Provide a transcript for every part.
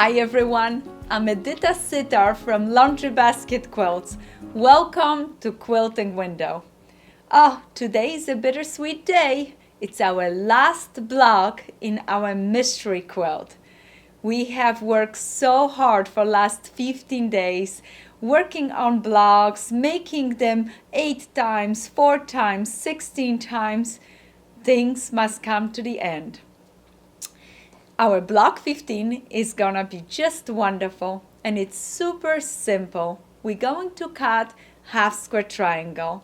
Hi everyone, I'm Edyta Sitar from Laundry Basket Quilts. Welcome to Quilting Window. Oh, today is a bittersweet day. It's our last block in our mystery quilt. We have worked so hard for last 15 days, working on blocks, making them 8 times, 4 times, 16 times. Things must come to the end. Our block 15 is gonna be just wonderful, and it's super simple. We're going to cut half square triangle.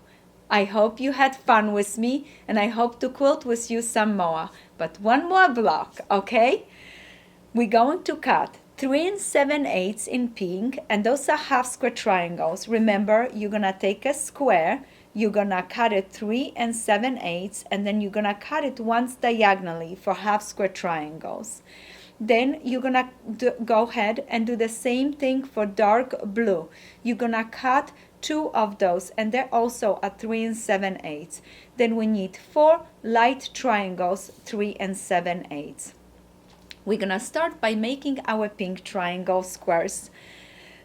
I hope you had fun with me, and I hope to quilt with you some more. But one more block, okay? We're going to cut 3 7/8 in pink, and those are half square triangles. Remember, you're gonna take a square, you're gonna cut it 3 7/8, and then you're gonna cut it once diagonally for half square triangles. Then you're gonna go ahead and do the same thing for dark blue. You're gonna cut 2 of those, and they're also at 3 7/8. Then we need 4 light triangles, 3 7/8. We're gonna start by making our pink triangle squares.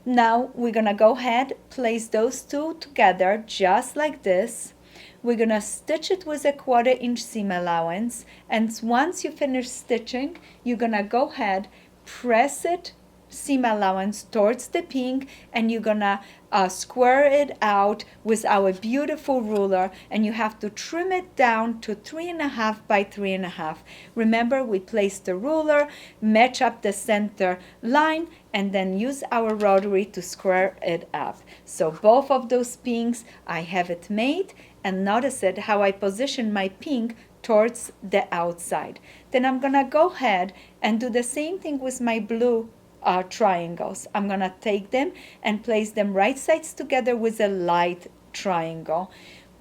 Now we're gonna go ahead, place those two together just like this. We're gonna stitch it with a 1/4 inch seam allowance, and once you finish stitching, you're gonna go ahead, press it seam allowance towards the pink, and you're gonna square it out with our beautiful ruler, and you have to trim it down to 3.5 by 3.5. Remember, we place the ruler, match up the center line, and then use our rotary to square it up. So both of those pinks, I have it made, and notice it how I position my pink towards the outside. Then I'm gonna go ahead and do the same thing with my blue triangles. I'm gonna take them and place them right sides together with a light triangle.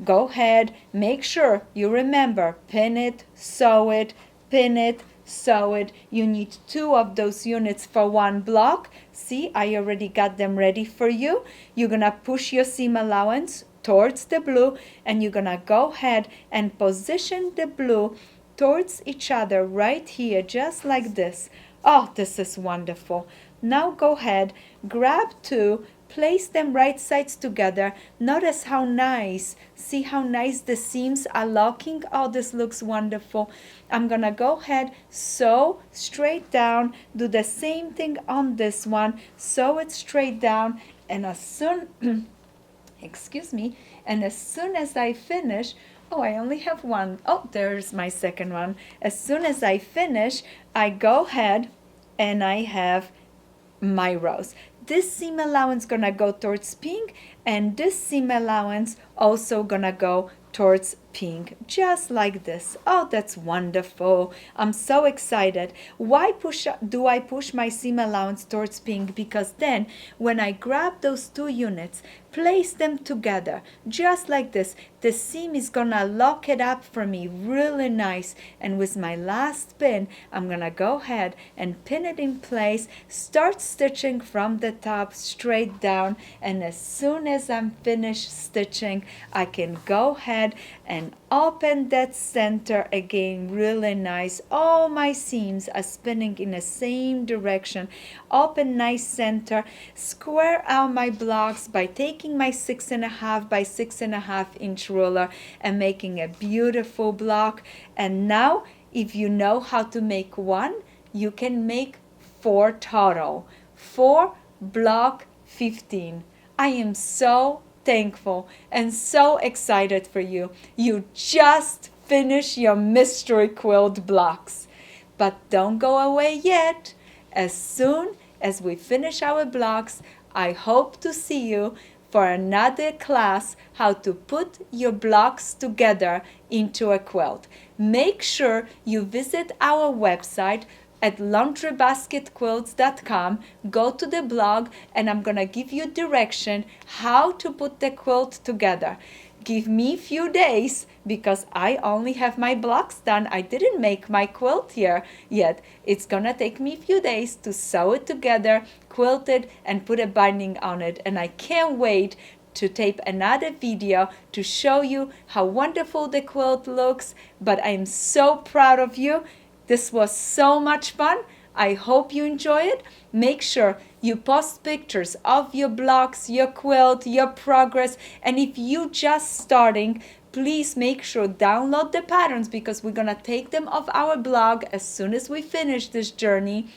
Go ahead, make sure you remember, pin it, sew it, pin it, sew it. You need 2 of those units for one block. See, I already got them ready for you. You're gonna push your seam allowance towards the blue, and you're gonna go ahead and position the blue towards each other right here, just like this. Oh, this is wonderful. Now go ahead, grab 2, place them right sides together. Notice how nice, see how nice the seams are locking? Oh, this looks wonderful. I'm gonna go ahead, sew straight down, do the same thing on this one, sew it straight down, and as soon, excuse me, and as soon as I finish, oh, I only have one. Oh, there's my second one. As soon as I finish, I go ahead and I have my rows. This seam allowance gonna go towards pink, and this seam allowance also gonna go towards pink, just like this. Oh, that's wonderful. I'm so excited. Why do I push my seam allowance towards pink? Because then when I grab those 2 units, place them together just like this, the seam is gonna lock it up for me really nice. And with my last pin, I'm gonna go ahead and pin it in place, start stitching from the top straight down, and as soon as I'm finished stitching, I can go ahead and open that center again really nice. All my seams are spinning in the same direction. Open nice center, square out my blocks by taking my 6.5 by 6.5 inch ruler and making a beautiful block. And now if you know how to make one, you can make 4 total. 4 block 15. I am so thankful and so excited for you. You just finished your mystery quilt blocks. But don't go away yet. As soon as we finish our blocks, I hope to see you for another class how to put your blocks together into a quilt. Make sure you visit our website at laundrybasketquilts.com. Go to the blog, and I'm gonna give you direction how to put the quilt together. Give me a few days because I only have my blocks done. I didn't make my quilt here yet. It's gonna take me a few days to sew it together, quilt it, and put a binding on it. And I can't wait to tape another video to show you how wonderful the quilt looks. But I'm so proud of you. This was so much fun. I hope you enjoy it. Make sure you post pictures of your blocks, your quilt, your progress. And if you just starting, please make sure download the patterns, because we're gonna take them off our blog as soon as we finish this journey,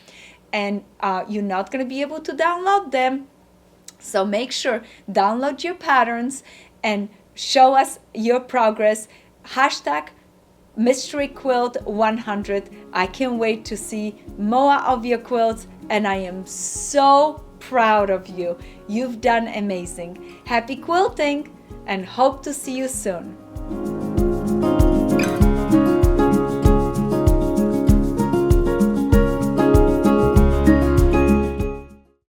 and you're not gonna be able to download them. So make sure download your patterns and show us your progress. Hashtag Mystery Quilt 100. I can't wait to see more of your quilts, and I am so proud of you. You've done amazing. Happy quilting, and hope to see you soon.